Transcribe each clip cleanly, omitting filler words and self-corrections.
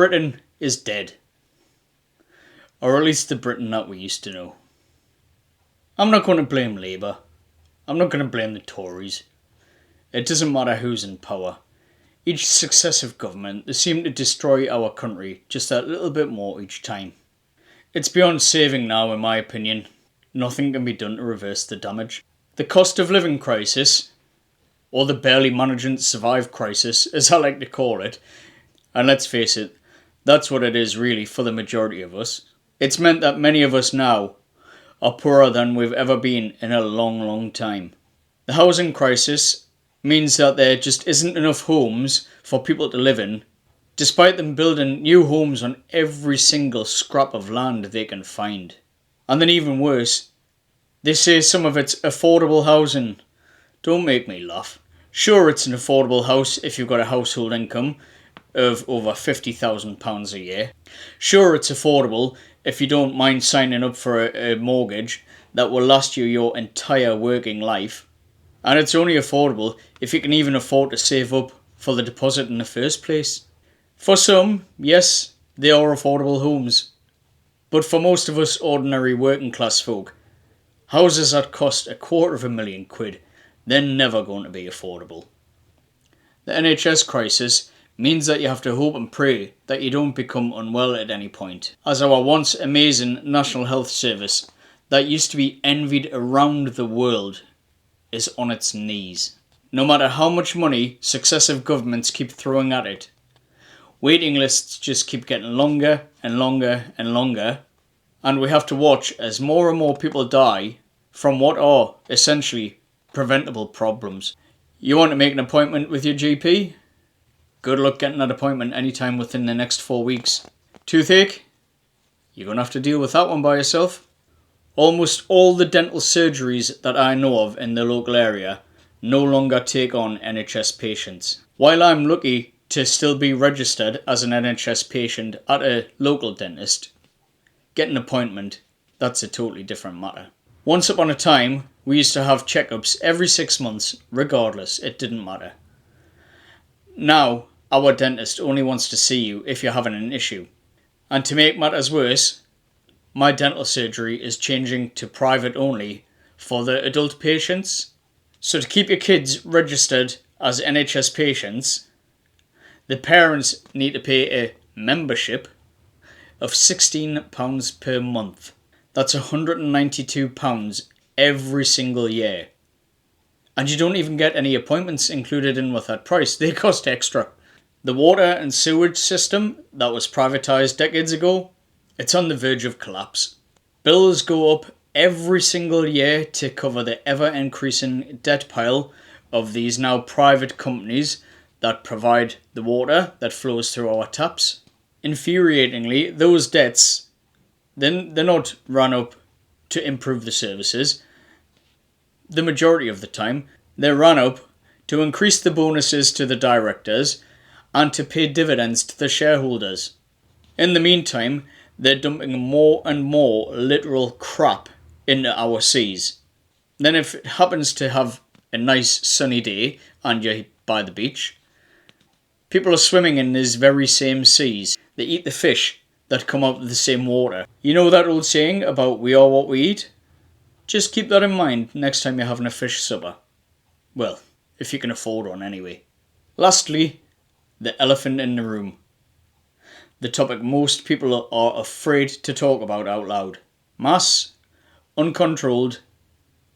Britain is dead. Or at least the Britain that we used to know. I'm not going to blame Labour. I'm not going to blame the Tories. It doesn't matter who's in power. Each successive government, they seem to destroy our country just a little bit more each time. It's beyond saving now, in my opinion. Nothing can be done to reverse the damage. The cost of living crisis, or the barely managing to survive crisis, as I like to call it, and let's face it, that's what it is really for the majority of us. It's meant that many of us now are poorer than we've ever been in a long, long time. The housing crisis means that there just isn't enough homes for people to live in, despite them building new homes on every single scrap of land they can find. And then even worse, they say some of it's affordable housing. Don't make me laugh. Sure, it's an affordable house if you've got a household income of over £50,000 a year. Sure, it's affordable if you don't mind signing up for a mortgage that will last you your entire working life. And it's only affordable if you can even afford to save up for the deposit in the first place. For some, yes, they are affordable homes. But for most of us ordinary working class folk, houses that cost £250,000, they're never going to be affordable. The NHS crisis means that you have to hope and pray that you don't become unwell at any point, as our once amazing National Health Service, that used to be envied around the world, is on its knees. No matter how much money successive governments keep throwing at it, waiting lists just keep getting longer and longer and longer, and we have to watch as more and more people die from what are essentially preventable problems. You want to make an appointment with your GP? Good luck getting that appointment anytime within the next 4 weeks. Toothache? You're going to have to deal with that one by yourself. Almost all the dental surgeries that I know of in the local area no longer take on NHS patients. While I'm lucky to still be registered as an NHS patient at a local dentist, getting an appointment, that's a totally different matter. Once upon a time, we used to have checkups every 6 months, regardless, it didn't matter. Now, our dentist only wants to see you if you're having an issue. And to make matters worse, my dental surgery is changing to private only for the adult patients. So to keep your kids registered as NHS patients, the parents need to pay a membership of £16 per month. That's £192 every single year. And you don't even get any appointments included in with that price. They cost extra. The water and sewage system that was privatised decades ago, it's on the verge of collapse. Bills go up every single year to cover the ever-increasing debt pile of these now private companies that provide the water that flows through our taps. Infuriatingly, those debts, they're not run up to improve the services. The majority of the time, they're run up to increase the bonuses to the directors and to pay dividends to the shareholders. In the meantime, they're dumping more and more literal crap into our seas. Then if it happens to have a nice sunny day and you're by the beach, people are swimming in these very same seas. They eat the fish that come out of the same water. You know that old saying about we are what we eat? Just keep that in mind next time you're having a fish supper. Well, if you can afford one anyway. Lastly, the elephant in the room. The topic most people are afraid to talk about out loud. Mass, uncontrolled,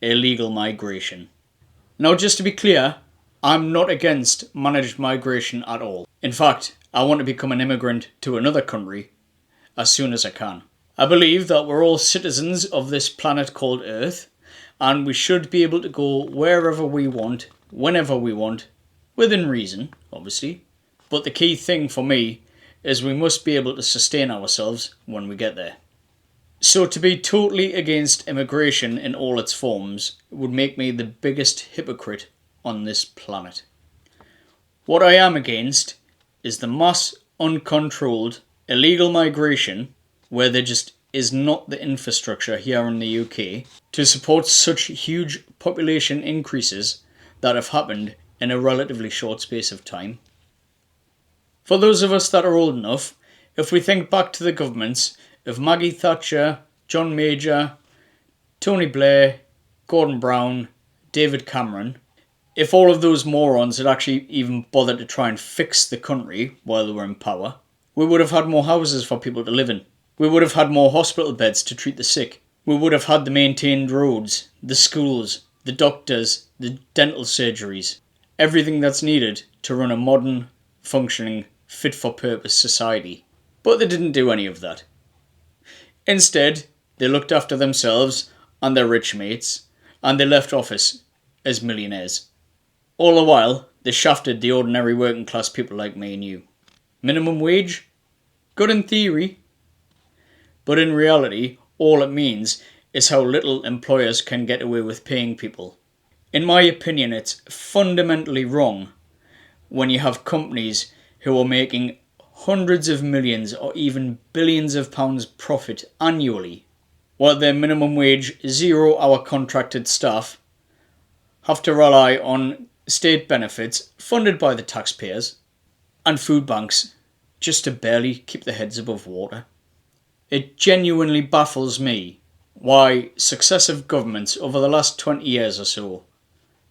illegal migration. Now just to be clear, I'm not against managed migration at all. In fact, I want to become an immigrant to another country as soon as I can. I believe that we're all citizens of this planet called Earth, and we should be able to go wherever we want, whenever we want, within reason, obviously. But the key thing for me is we must be able to sustain ourselves when we get there. So to be totally against immigration in all its forms would make me the biggest hypocrite on this planet. What I am against is the mass, uncontrolled, illegal migration where there just is not the infrastructure here in the UK to support such huge population increases that have happened in a relatively short space of time. For those of us that are old enough, If we think back to the governments of Maggie Thatcher, John Major, Tony Blair, Gordon Brown, David Cameron, if all of those morons had actually even bothered to try and fix the country while they were in power, we would have had more houses for people to live in. We would have had more hospital beds to treat the sick. We would have had the maintained roads, the schools, the doctors, the dental surgeries, everything that's needed to run a modern, functioning, fit-for-purpose society. But they didn't do any of that. Instead, they looked after themselves and their rich mates, and they left office as millionaires. All the while, they shafted the ordinary working class people like me and you. Minimum wage? Good in theory. But in reality, all it means is how little employers can get away with paying people. In my opinion, it's fundamentally wrong when you have companies who are making hundreds of millions or even billions of pounds profit annually, while their minimum wage 0-hour contracted staff have to rely on state benefits funded by the taxpayers and food banks just to barely keep their heads above water. It genuinely baffles me why successive governments over the last 20 years or so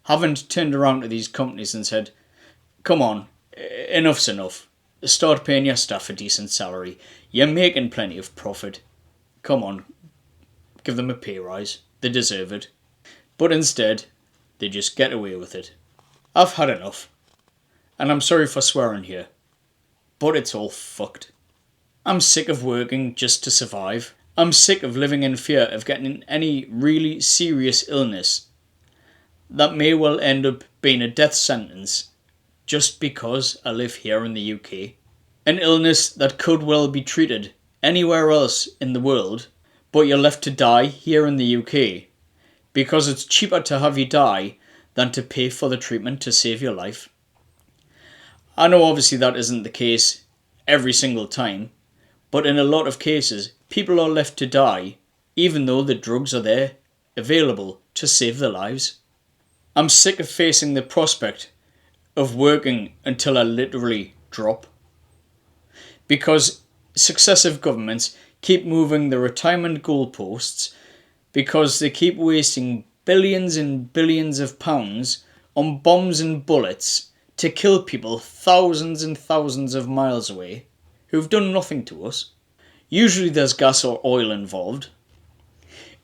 haven't turned around to these companies and said, come on, enough's enough. Start paying your staff a decent salary. You're making plenty of profit. Come on, give them a pay rise. They deserve it. But instead, they just get away with it. I've had enough. And I'm sorry for swearing here. But it's all fucked. I'm sick of working just to survive. I'm sick of living in fear of getting any really serious illness that may well end up being a death sentence just because I live here in the UK. An illness that could well be treated anywhere else in the world, but you're left to die here in the UK because it's cheaper to have you die than to pay for the treatment to save your life. I know obviously that isn't the case every single time, but in a lot of cases, people are left to die even though the drugs are there, available to save their lives. I'm sick of facing the prospect of working until I literally drop. Because successive governments keep moving the retirement goalposts because they keep wasting billions and billions of pounds on bombs and bullets to kill people thousands and thousands of miles away who've done nothing to us. Usually there's gas or oil involved.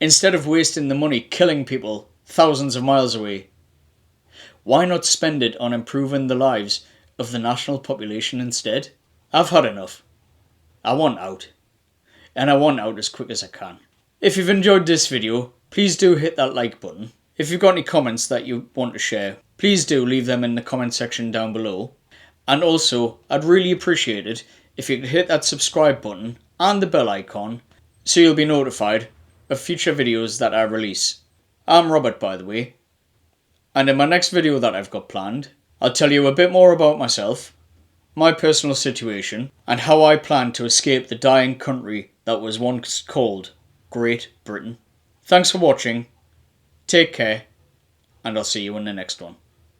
Instead of wasting the money killing people thousands of miles away, why not spend it on improving the lives of the national population instead? I've had enough. I want out. And I want out as quick as I can. If you've enjoyed this video, please do hit that like button. If you've got any comments that you want to share, please do leave them in the comment section down below. And also, I'd really appreciate it if you could hit that subscribe button and the bell icon so you'll be notified of future videos that I release. I'm Robert, by the way. And in my next video that I've got planned, I'll tell you a bit more about myself, my personal situation, and how I plan to escape the dying country that was once called Great Britain. Thanks for watching, take care, and I'll see you in the next one.